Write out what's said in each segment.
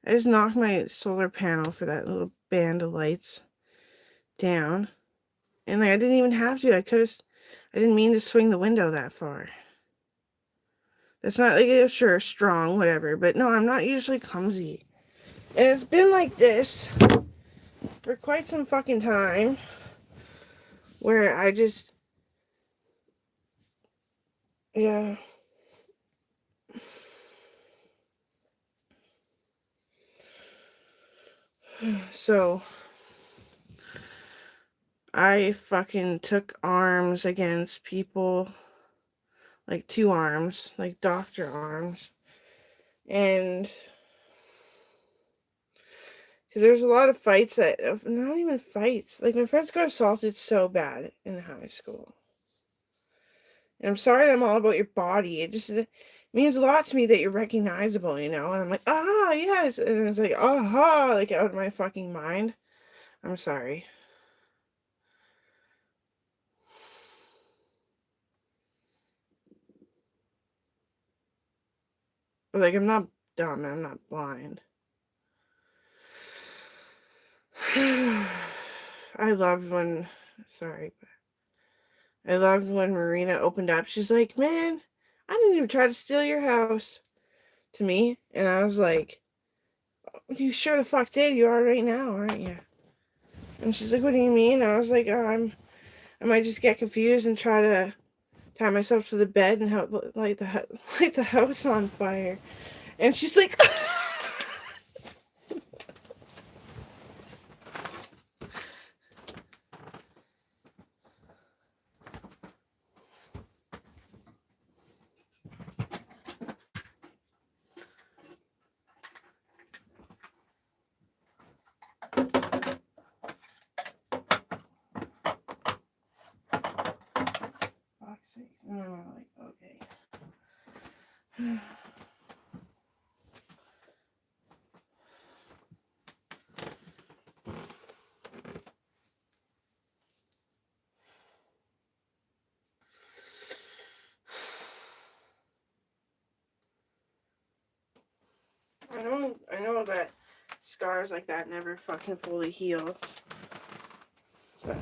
I just knocked my solar panel for that little band of lights down. And like I didn't even have to. I didn't mean to swing the window that far. That's not like sure strong, whatever, but no, I'm not usually clumsy. And it's been like this for quite some fucking time where I just yeah. So I fucking took arms against people, like 2 arms, like doctor arms. And because there's a lot of fights that, not even fights, like my friends got assaulted so bad in high school. And I'm sorry that I'm all about your body. It means a lot to me that you're recognizable, you know? And I'm like, ah, yes. And it's like, aha, like out of my fucking mind. I'm sorry. But like, I'm not dumb. I'm not blind. I loved when, sorry, but I loved when Marina opened up. She's like, man, I didn't even try to steal your house to me. And I was like, you sure the fuck did. You are right now, aren't you? And she's like, what do you mean? I was like, I might just get confused and try to tie myself to the bed and light the house on fire. And she's like, fuck's sake. And I'm like, okay. I know that scars like that never fucking fully heal. But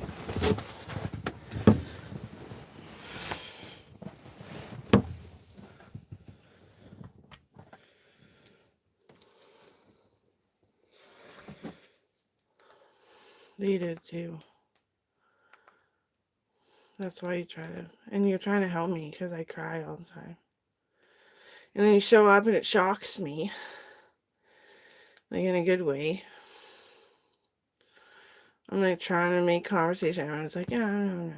they did too. That's why you try to, and you're trying to help me because I cry all the time. And then you show up and it shocks me, like in a good way. I'm like trying to make conversation, and it's like, yeah,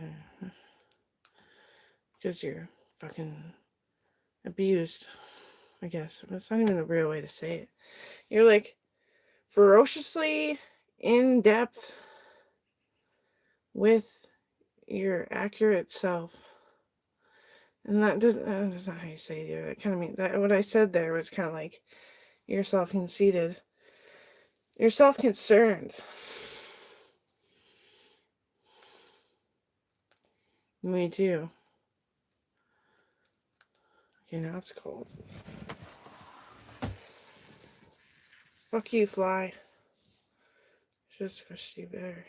because you're fucking abused, I guess. That's not even a real way to say it. You're like ferociously in depth with your accurate self. And that's not how you say it either. That kind of means that what I said there was kind of like you're self conceited. You're self concerned. Me too. Okay, now it's cold. Fuck you, fly. Should have squished you better.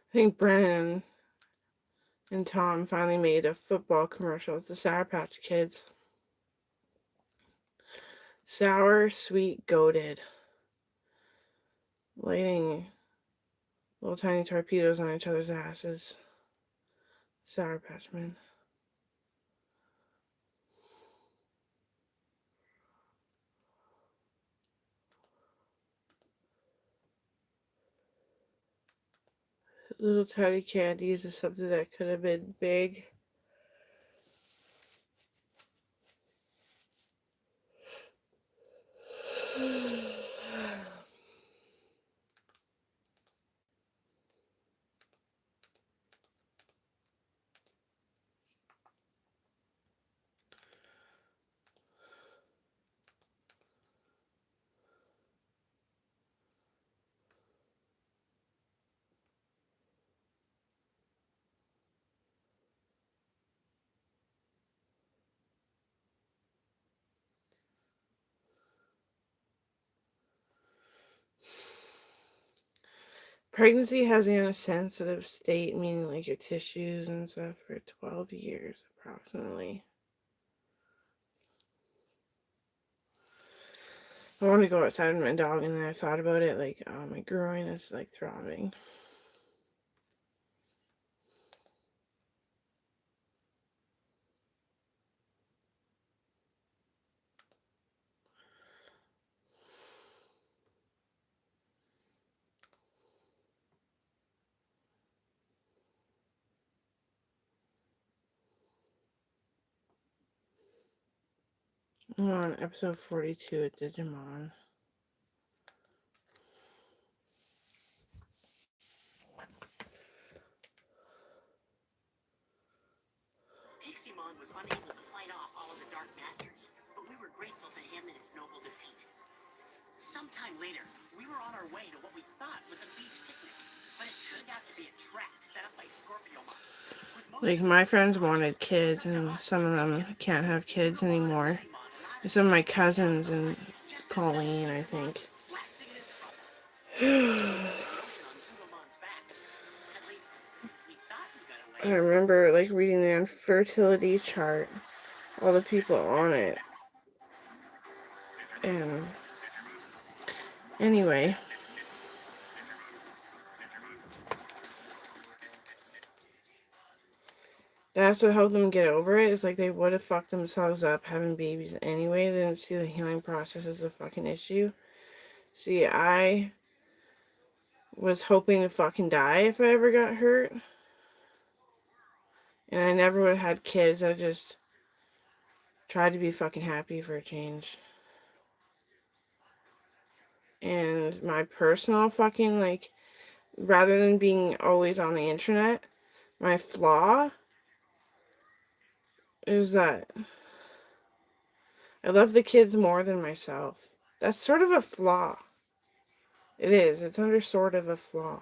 I think Brennan and Tom finally made a football commercial. It's the Sour Patch Kids. Sour, sweet, goated. Lighting little tiny torpedoes on each other's asses. Sour Patch Men. Little tiny candies is something that could have been big. Pregnancy has you in a sensitive state, meaning like your tissues and stuff, for 12 years approximately. I wanted to go outside with my dog, and then I thought about it, like, oh, my groin is like throbbing. I'm on episode 42 of Digimon. Piximon was unable to fight off all of the Dark Masters, but we were grateful to him in his noble defeat. Sometime later, we were on our way to what we thought was a beach picnic, but it turned out to be a trap set up by Scorpiomon. Like, my friends wanted kids, and some of them can't have kids anymore. Some of my cousins and Colleen, I think. I remember, like, reading the infertility chart, all the people on it. And anyway, that's what helped them get over it. Is like they would have fucked themselves up having babies anyway. They didn't see the healing process as a fucking issue. See, I was hoping to fucking die if I ever got hurt. And I never would have had kids. I just tried to be fucking happy for a change. And my personal fucking, like, rather than being always on the internet, my flaw is that I love the kids more than myself. That's sort of a flaw. It is. It's under sort of a flaw.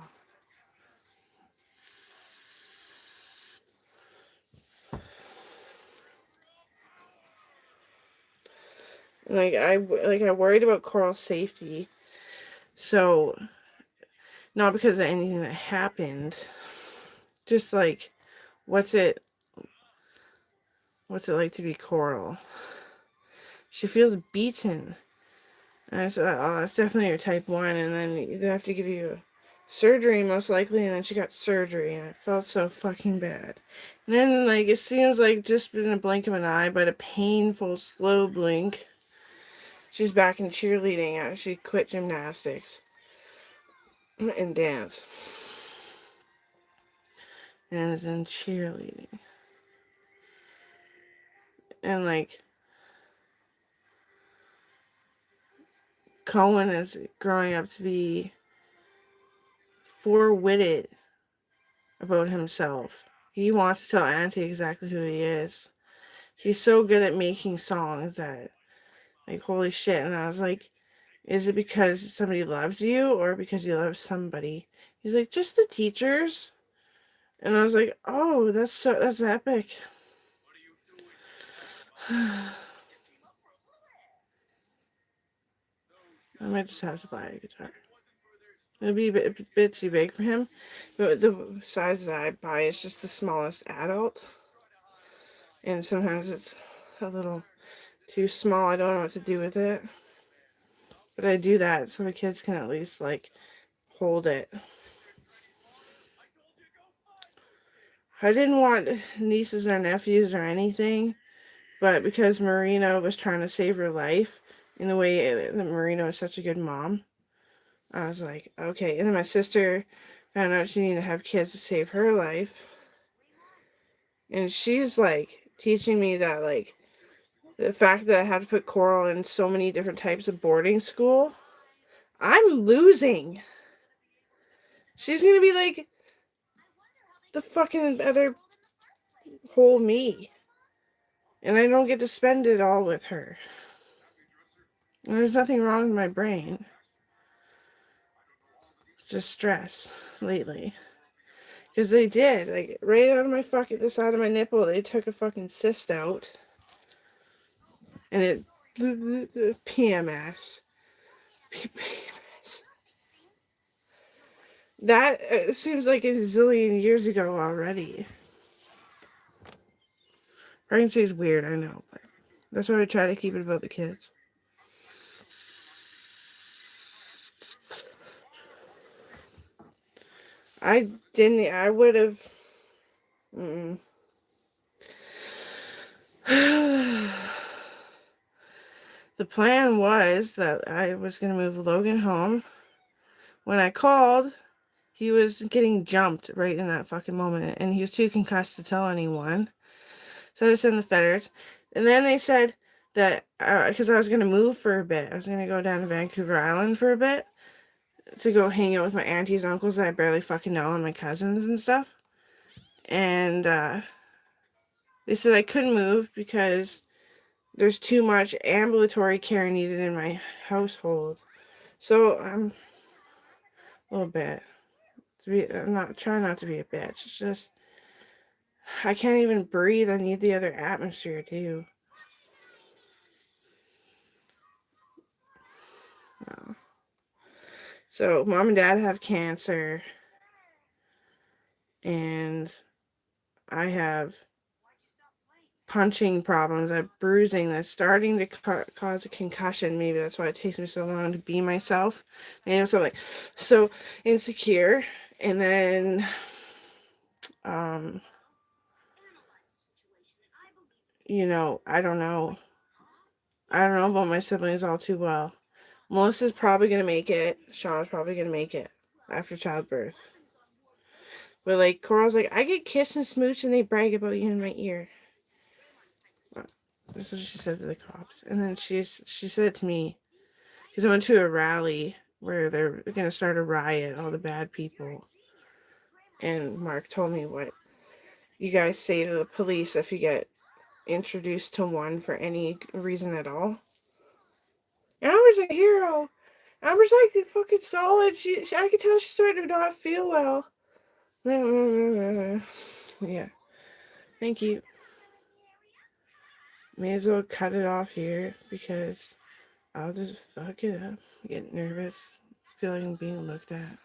Like I worried about Coral's safety. So, not because of anything that happened, just like, what's it like to be Coral? She feels beaten. And I said, oh, that's definitely your type 1, and then they have to give you surgery most likely, and then she got surgery, and it felt so fucking bad. And then, like, it seems like just in a blink of an eye, but a painful, slow blink, she's back in cheerleading. She quit gymnastics and dance, and is in cheerleading. And, like, Cohen is growing up to be forwitted about himself. He wants to tell Auntie exactly who he is. He's so good at making songs that, like, holy shit. And I was like, is it because somebody loves you or because you love somebody? He's like, just the teachers. And I was like, oh, that's epic. I might just have to buy a guitar. It'll be a bit too big for him, but the size that I buy is just the smallest adult. And sometimes it's a little too small. I don't know what to do with it. But I do that so the kids can at least, like, hold it. I didn't want nieces or nephews or anything, but because Marina was trying to save her life in the way that Marina was such a good mom, I was like, okay. And then my sister found out she needed to have kids to save her life. And she's, like, teaching me that, like, the fact that I had to put Coral in so many different types of boarding school, I'm losing. She's gonna be like the fucking other whole me. And I don't get to spend it all with her. And there's nothing wrong with my brain. Just stress lately. Because they did. Like, right out of my fucking, the side of my nipple, they took a fucking cyst out. And it, PMS. PMS. That seems like a zillion years ago already. Pregnancy is weird, I know. But that's why I try to keep it about the kids. I didn't. I would have. Mm-mm. The plan was that I was going to move Logan home. When I called, he was getting jumped right in that fucking moment, and he was too concussed to tell anyone. So I just sent the feathers. And then they said that, because I was going to move for a bit, I was going to go down to Vancouver Island for a bit to go hang out with my aunties and uncles that I barely fucking know and my cousins and stuff. And they said I couldn't move because there's too much ambulatory care needed in my household. So I'm a little bit. I'm not trying not to be a bitch. It's just I can't even breathe. I need the other atmosphere too. No. So mom and dad have cancer, and I have punching problems. I have bruising that's starting to cause a concussion. Maybe that's why it takes me so long to be myself. And so like so insecure, and then um I don't know. I don't know about my siblings all too well. Melissa's probably gonna make it. Sean's probably gonna make it after childbirth. But like Coral's like, I get kissed and smooch and they brag about you in my ear. That's what she said to the cops. And then she said it to me because I went to a rally where they're gonna start a riot, all the bad people. And Mark told me what you guys say to the police if you get introduced to one for any reason at all. Amber's a hero. Amber's like fucking solid. I could tell she's starting to not feel well. Yeah. Thank you. May as well cut it off here because I'll just fuck it up. Get nervous. Feel like I'm being looked at.